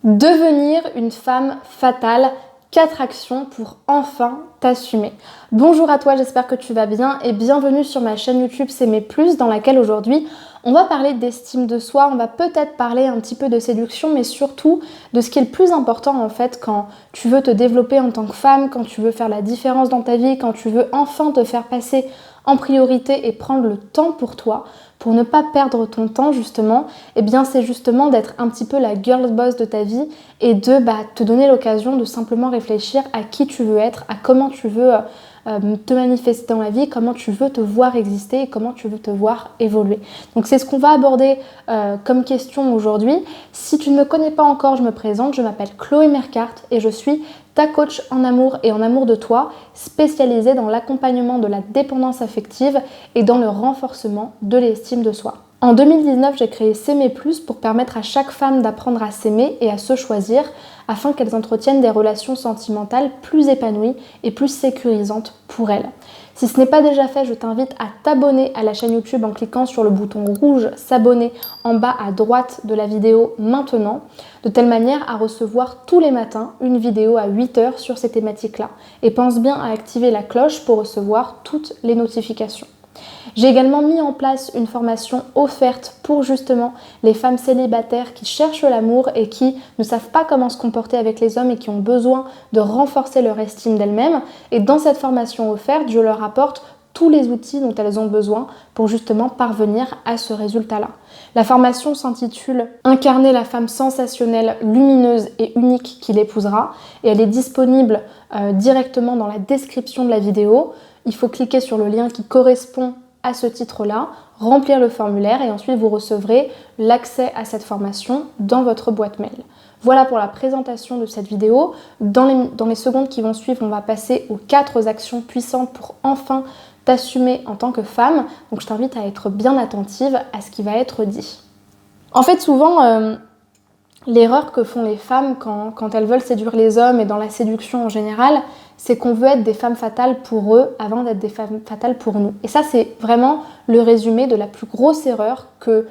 Devenir une femme fatale, 4 actions pour enfin t'assumer. Bonjour à toi, j'espère que tu vas bien et bienvenue sur ma chaîne YouTube S'aimer plus dans laquelle aujourd'hui on va parler d'estime de soi, on va peut-être parler un petit peu de séduction mais surtout de ce qui est le plus important en fait quand tu veux te développer en tant que femme, quand tu veux faire la différence dans ta vie, quand tu veux enfin te faire passer en priorité et prendre le temps pour toi, pour ne pas perdre ton temps justement, eh bien c'est justement d'être un petit peu la girl boss de ta vie et de te donner l'occasion de simplement réfléchir à qui tu veux être, à comment tu veux te manifester dans la vie, comment tu veux te voir exister et comment tu veux te voir évoluer. Donc c'est ce qu'on va aborder comme question aujourd'hui. Si tu ne me connais pas encore, je me présente, je m'appelle Chloé Mercart et je suis ta coach en amour et en amour de toi, spécialisée dans l'accompagnement de la dépendance affective et dans le renforcement de l'estime de soi. En 2019, j'ai créé S'aimer plus pour permettre à chaque femme d'apprendre à s'aimer et à se choisir afin qu'elles entretiennent des relations sentimentales plus épanouies et plus sécurisantes pour elles. Si ce n'est pas déjà fait, je t'invite à t'abonner à la chaîne YouTube en cliquant sur le bouton rouge s'abonner en bas à droite de la vidéo maintenant, de telle manière à recevoir tous les matins une vidéo à 8h sur ces thématiques-là. Et pense bien à activer la cloche pour recevoir toutes les notifications. J'ai également mis en place une formation offerte pour justement les femmes célibataires qui cherchent l'amour et qui ne savent pas comment se comporter avec les hommes et qui ont besoin de renforcer leur estime d'elles-mêmes. Et dans cette formation offerte, je leur apporte tous les outils dont elles ont besoin pour justement parvenir à ce résultat-là. La formation s'intitule « Incarner la femme sensationnelle, lumineuse et unique qui l'épousera » et elle est disponible directement dans la description de la vidéo. Il faut cliquer sur le lien qui correspond à ce titre-là, remplir le formulaire et ensuite vous recevrez l'accès à cette formation dans votre boîte mail. Voilà pour la présentation de cette vidéo. Dans les secondes qui vont suivre, on va passer aux 4 actions puissantes pour enfin t'assumer en tant que femme. Donc je t'invite à être bien attentive à ce qui va être dit. En fait, souvent, l'erreur que font les femmes quand elles veulent séduire les hommes et dans la séduction en général, c'est qu'on veut être des femmes fatales pour eux avant d'être des femmes fatales pour nous. Et ça, c'est vraiment le résumé de la plus grosse erreur que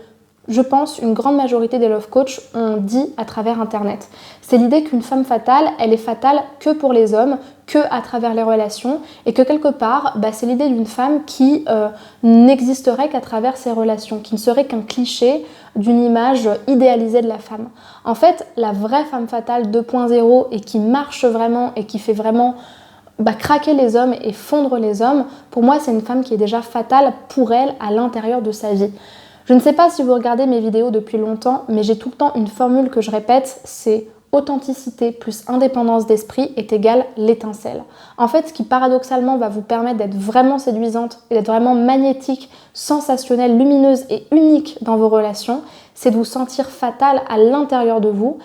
je pense une grande majorité des love coachs ont dit à travers Internet. C'est l'idée qu'une femme fatale, elle est fatale que pour les hommes, que à travers les relations, et que quelque part, c'est l'idée d'une femme qui n'existerait qu'à travers ces relations, qui ne serait qu'un cliché d'une image idéalisée de la femme. En fait, la vraie femme fatale 2.0 et qui marche vraiment et qui fait vraiment craquer les hommes et fondre les hommes, pour moi, c'est une femme qui est déjà fatale pour elle à l'intérieur de sa vie. Je ne sais pas si vous regardez mes vidéos depuis longtemps, mais j'ai tout le temps une formule que je répète, c'est authenticité plus indépendance d'esprit est égale l'étincelle. En fait, ce qui paradoxalement va vous permettre d'être vraiment séduisante et d'être vraiment magnétique, sensationnelle, lumineuse et unique dans vos relations, c'est de vous sentir fatale à l'intérieur de vous.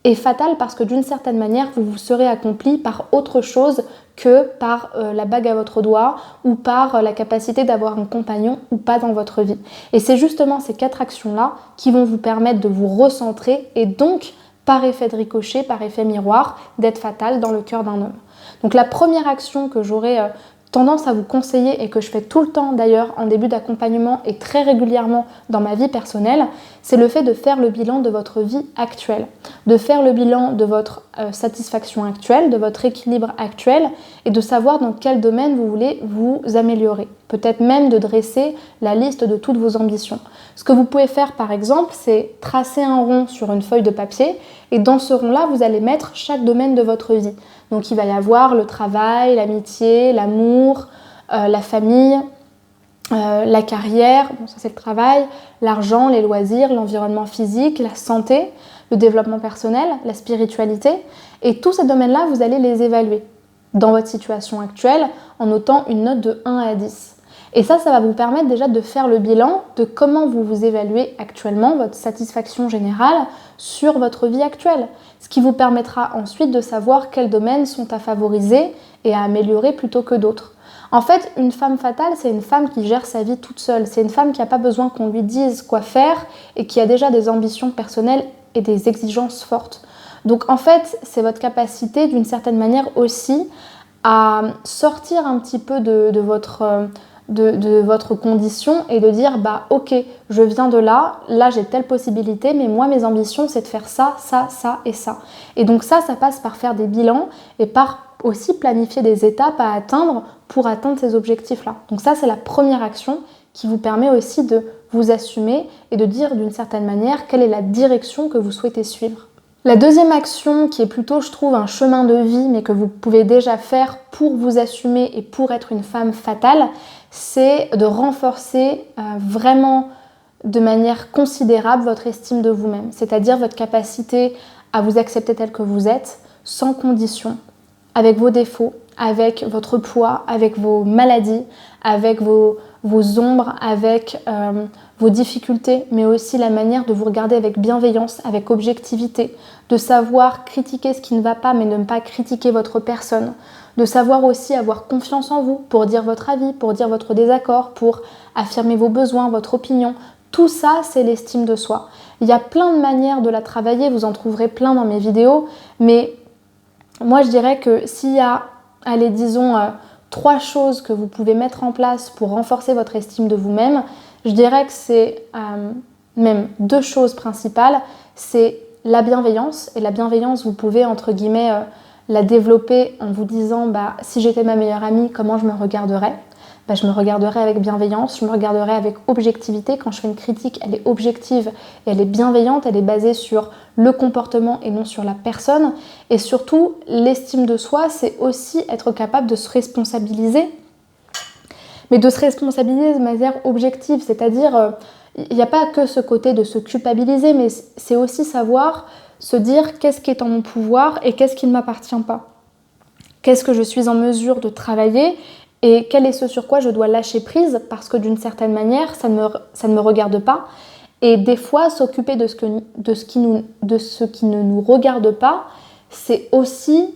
Et fatale parce que d'une certaine manière, vous vous serez accompli par autre chose que par la bague à votre doigt ou par la capacité d'avoir un compagnon ou pas dans votre vie. Et c'est justement ces 4 actions-là qui vont vous permettre de vous recentrer et donc, par effet de ricochet, par effet miroir, d'être fatale dans le cœur d'un homme. Donc la première action que j'aurais tendance à vous conseiller et que je fais tout le temps d'ailleurs en début d'accompagnement et très régulièrement dans ma vie personnelle, c'est le fait de faire le bilan de votre vie actuelle, de faire le bilan de votre satisfaction actuelle, de votre équilibre actuel et de savoir dans quel domaine vous voulez vous améliorer. Peut-être même de dresser la liste de toutes vos ambitions. Ce que vous pouvez faire par exemple, c'est tracer un rond sur une feuille de papier et dans ce rond-là, vous allez mettre chaque domaine de votre vie. Donc il va y avoir le travail, l'amitié, l'amour, la famille, la carrière, bon, ça c'est le travail, l'argent, les loisirs, l'environnement physique, la santé, le développement personnel, la spiritualité. Et tous ces domaines-là, vous allez les évaluer dans votre situation actuelle en notant une note de 1 à 10. Et ça va vous permettre déjà de faire le bilan de comment vous vous évaluez actuellement, votre satisfaction générale sur votre vie actuelle. Ce qui vous permettra ensuite de savoir quels domaines sont à favoriser et à améliorer plutôt que d'autres. En fait, une femme fatale, c'est une femme qui gère sa vie toute seule. C'est une femme qui n'a pas besoin qu'on lui dise quoi faire et qui a déjà des ambitions personnelles et des exigences fortes. Donc en fait, c'est votre capacité d'une certaine manière aussi à sortir un petit peu de votre de votre condition et de dire bah ok, je viens de là j'ai telle possibilité, mais moi mes ambitions c'est de faire ça, ça, ça et ça. Et donc ça passe par faire des bilans et par aussi planifier des étapes à atteindre pour atteindre ces objectifs-là. Donc ça c'est la première action qui vous permet aussi de vous assumer et de dire d'une certaine manière quelle est la direction que vous souhaitez suivre. La deuxième action qui est plutôt, je trouve, un chemin de vie, mais que vous pouvez déjà faire pour vous assumer et pour être une femme fatale, c'est de renforcer vraiment de manière considérable votre estime de vous-même, c'est-à-dire votre capacité à vous accepter tel que vous êtes, sans condition, avec vos défauts, avec votre poids, avec vos maladies, avec vos ombres, avec vos difficultés, mais aussi la manière de vous regarder avec bienveillance, avec objectivité, de savoir critiquer ce qui ne va pas, mais ne pas critiquer votre personne, de savoir aussi avoir confiance en vous pour dire votre avis, pour dire votre désaccord, pour affirmer vos besoins, votre opinion. Tout ça, c'est l'estime de soi. Il y a plein de manières de la travailler, vous en trouverez plein dans mes vidéos, mais moi je dirais que s'il y a, allez disons, 3 choses que vous pouvez mettre en place pour renforcer votre estime de vous-même, je dirais que c'est même 2 choses principales, c'est la bienveillance, et la bienveillance vous pouvez entre guillemets la développer en vous disant bah, si j'étais ma meilleure amie, comment je me regarderais ? Bah, je me regarderais avec bienveillance, je me regarderais avec objectivité. Quand je fais une critique, elle est objective et elle est bienveillante, elle est basée sur le comportement et non sur la personne. Et surtout, l'estime de soi, c'est aussi être capable de se responsabiliser, mais de se responsabiliser de manière objective, c'est-à-dire il n'y a pas que ce côté de se culpabiliser, mais c'est aussi savoir se dire qu'est-ce qui est en mon pouvoir et qu'est-ce qui ne m'appartient pas. Qu'est-ce que je suis en mesure de travailler et quel est ce sur quoi je dois lâcher prise parce que d'une certaine manière, ça ne me regarde pas. Et des fois, s'occuper de ce qui ne nous regarde pas, c'est aussi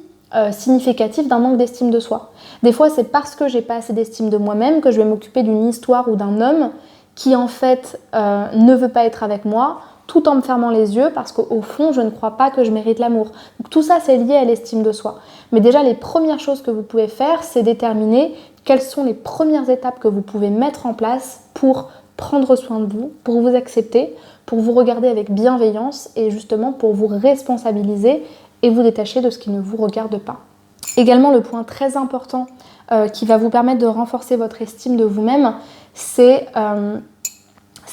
significatif d'un manque d'estime de soi. Des fois, c'est parce que j'ai pas assez d'estime de moi-même que je vais m'occuper d'une histoire ou d'un homme qui en fait ne veut pas être avec moi, tout en me fermant les yeux parce qu'au fond, je ne crois pas que je mérite l'amour. Donc tout ça, c'est lié à l'estime de soi. Mais déjà, les premières choses que vous pouvez faire, c'est déterminer quelles sont les premières étapes que vous pouvez mettre en place pour prendre soin de vous, pour vous accepter, pour vous regarder avec bienveillance et justement pour vous responsabiliser et vous détacher de ce qui ne vous regarde pas. Également, le point très important qui va vous permettre de renforcer votre estime de vous-même, c'est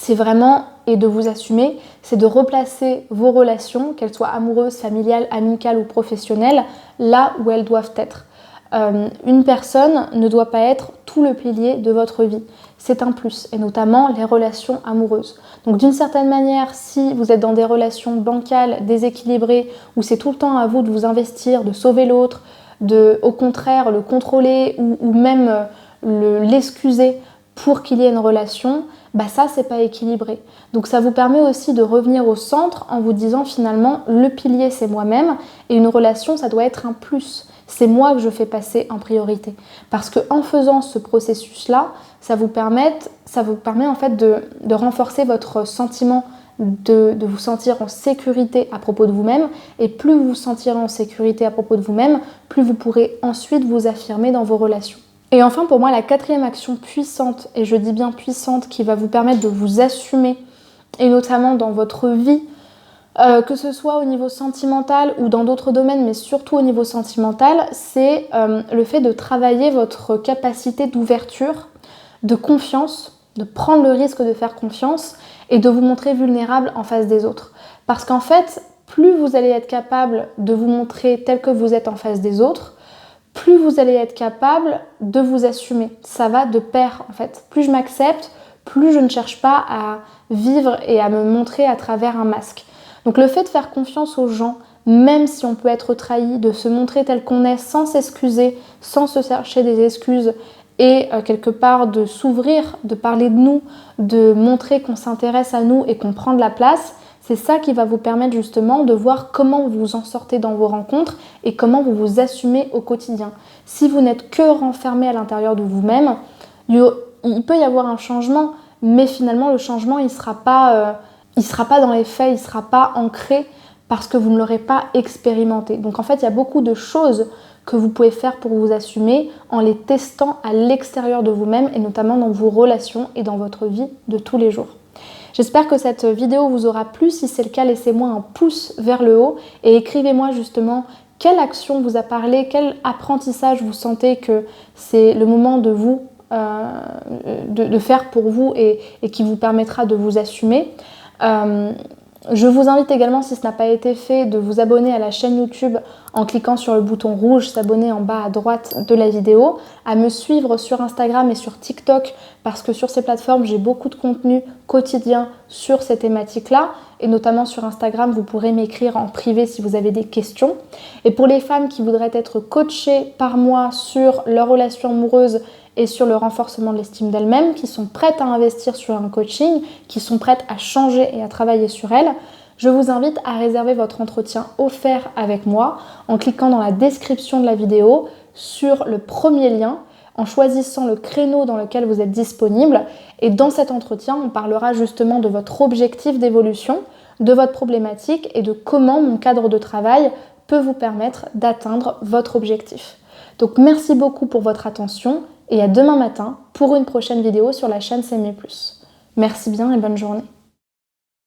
vraiment, et de vous assumer, c'est de replacer vos relations, qu'elles soient amoureuses, familiales, amicales ou professionnelles, là où elles doivent être. Une personne ne doit pas être tout le pilier de votre vie. C'est un plus, et notamment les relations amoureuses. Donc d'une certaine manière, si vous êtes dans des relations bancales, déséquilibrées, où c'est tout le temps à vous de vous investir, de sauver l'autre, de au contraire le contrôler ou même l'excuser pour qu'il y ait une relation, bah ça c'est pas équilibré. Donc ça vous permet aussi de revenir au centre en vous disant finalement le pilier c'est moi-même et une relation ça doit être un plus. C'est moi que je fais passer en priorité. Parce qu'en faisant ce processus-là, ça vous permet en fait de renforcer votre sentiment de vous sentir en sécurité à propos de vous-même. Et plus vous vous sentirez en sécurité à propos de vous-même, plus vous pourrez ensuite vous affirmer dans vos relations. Et enfin, pour moi, la 4e action puissante, et je dis bien puissante, qui va vous permettre de vous assumer, et notamment dans votre vie, que ce soit au niveau sentimental ou dans d'autres domaines, mais surtout au niveau sentimental, c'est le fait de travailler votre capacité d'ouverture, de confiance, de prendre le risque de faire confiance et de vous montrer vulnérable en face des autres. Parce qu'en fait, plus vous allez être capable de vous montrer tel que vous êtes en face des autres, plus vous allez être capable de vous assumer. Ça va de pair en fait. Plus je m'accepte, plus je ne cherche pas à vivre et à me montrer à travers un masque. Donc le fait de faire confiance aux gens, même si on peut être trahi, de se montrer tel qu'on est sans s'excuser, sans se chercher des excuses et quelque part de s'ouvrir, de parler de nous, de montrer qu'on s'intéresse à nous et qu'on prend de la place, c'est ça qui va vous permettre justement de voir comment vous vous en sortez dans vos rencontres et comment vous vous assumez au quotidien. Si vous n'êtes que renfermé à l'intérieur de vous-même, il peut y avoir un changement, mais finalement le changement il sera pas dans les faits, il ne sera pas ancré parce que vous ne l'aurez pas expérimenté. Donc en fait il y a beaucoup de choses que vous pouvez faire pour vous assumer en les testant à l'extérieur de vous-même et notamment dans vos relations et dans votre vie de tous les jours. J'espère que cette vidéo vous aura plu. Si c'est le cas, laissez-moi un pouce vers le haut et écrivez-moi justement quelle action vous a parlé, quel apprentissage vous sentez que c'est le moment de vous de faire pour vous et qui vous permettra de vous assumer. Je vous invite également, si ce n'a pas été fait, de vous abonner à la chaîne YouTube en cliquant sur le bouton rouge, s'abonner en bas à droite de la vidéo, à me suivre sur Instagram et sur TikTok parce que sur ces plateformes, j'ai beaucoup de contenu quotidien sur ces thématiques-là et notamment sur Instagram, vous pourrez m'écrire en privé si vous avez des questions. Et pour les femmes qui voudraient être coachées par moi sur leur relation amoureuse et sur le renforcement de l'estime d'elles-mêmes, qui sont prêtes à investir sur un coaching, qui sont prêtes à changer et à travailler sur elles, je vous invite à réserver votre entretien offert avec moi en cliquant dans la description de la vidéo sur le premier lien, en choisissant le créneau dans lequel vous êtes disponible. Et dans cet entretien, on parlera justement de votre objectif d'évolution, de votre problématique et de comment mon cadre de travail peut vous permettre d'atteindre votre objectif. Donc merci beaucoup pour votre attention et à demain matin pour une prochaine vidéo sur la chaîne S'aimer plus. Merci bien et bonne journée.